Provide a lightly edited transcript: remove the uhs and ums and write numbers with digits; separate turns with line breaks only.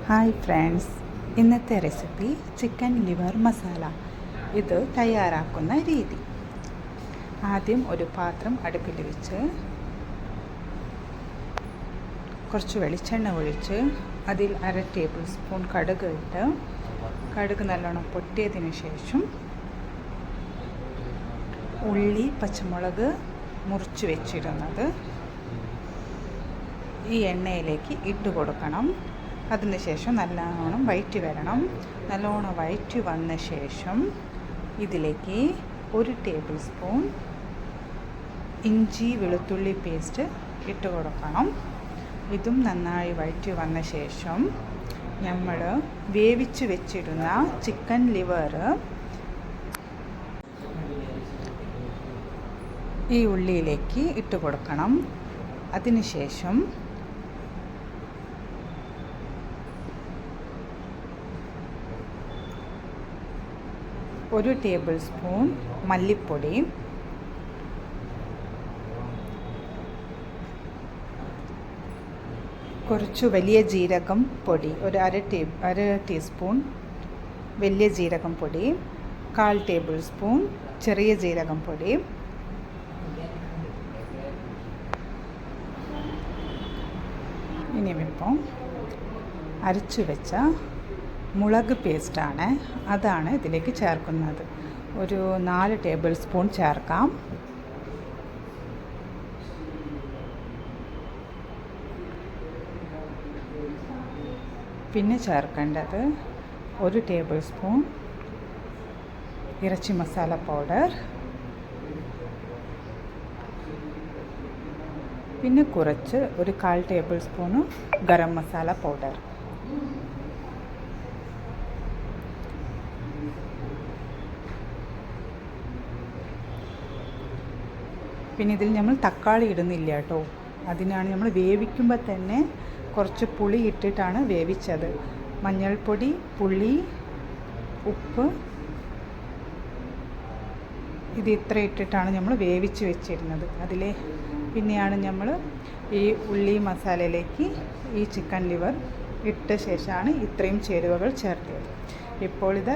Hi friends, ഇന്നത്തെ recipe chicken liver masala. ഇത് തയ്യാറാക്കുന്ന രീതി: ആദ്യം ഒരു പാത്രം അടുപ്പിൽ വെച്ച് കുറച്ച് വെളിച്ചെണ്ണ ഒഴിച്ച് അതിൽ 1/2 ടേബിൾ സ്പൂൺ കടുക് ഇട്ട് കടുക് നല്ലോണം പൊട്ടിയതിന് ശേഷം ഉള്ളി, പച്ചമുളക് മുറിച്ച് വെച്ചിരുന്നത് ഈ എണ്ണയിലേക്ക് ഇട്ട് കൊടുക്കണം. അതിനുശേഷം നല്ലോണം വഴറ്റി വരണം. നല്ലോണം വഴറ്റി വന്ന ശേഷം ഇതിലേക്ക് 1 ടേബിൾ സ്പൂൺ ഇഞ്ചി വെളുത്തുള്ളി പേസ്റ്റ് ഇട്ട് കൊടുക്കണം. ഇതും നന്നായി വഴറ്റി വന്ന ശേഷം നമ്മൾ വേവിച്ച് വെച്ചിരുന്ന ചിക്കൻ ലിവർ ഈ ഉള്ളിയിലേക്ക് ഇട്ട് കൊടുക്കണം. അതിനുശേഷം 1 ടേബിൾ സ്പൂൺ മല്ലിപ്പൊടി, കുറച്ച് വലിയ ജീരകം പൊടി, ഒരു അര ടീസ്പൂൺ വലിയ ജീരകം പൊടി, 1/4 ടേബിൾ സ്പൂൺ ചെറിയ ജീരകം പൊടി, ഇനിയിപ്പോൾ അരച്ചു വെച്ച മുളക് പേസ്റ്റാണ്, അതാണ് ഇതിലേക്ക് ചേർക്കുന്നത്. ഒരു 4 ടേബിൾ സ്പൂൺ ചേർക്കാം. പിന്നെ ചേർക്കേണ്ടത് 1 ടേബിൾ സ്പൂൺ ഇറച്ചി മസാല പൗഡർ, പിന്നെ കുറച്ച് ഒരു 1/4 table spoon garam masala powder. പിന്നെ ഇതിൽ നമ്മൾ തക്കാളി ഇടുന്നില്ല കേട്ടോ. അതിനാണ് നമ്മൾ വേവിക്കുമ്പോൾ തന്നെ കുറച്ച് പുളി ഇട്ടിട്ടാണ് വേവിച്ചത്. മഞ്ഞൾപ്പൊടി, പുളി, ഉപ്പ്, ഇത് ഇത്ര ഇട്ടിട്ടാണ് നമ്മൾ വേവിച്ച് വെച്ചിരുന്നത്. പിന്നെയാണ് നമ്മൾ ഈ ഉള്ളി മസാലയിലേക്ക് ഈ ചിക്കൻ ലിവർ ഇട്ട ശേഷമാണ് ഇത്രയും ചേരുവകൾ ചേർത്തത്. ഇപ്പോൾ ഇത്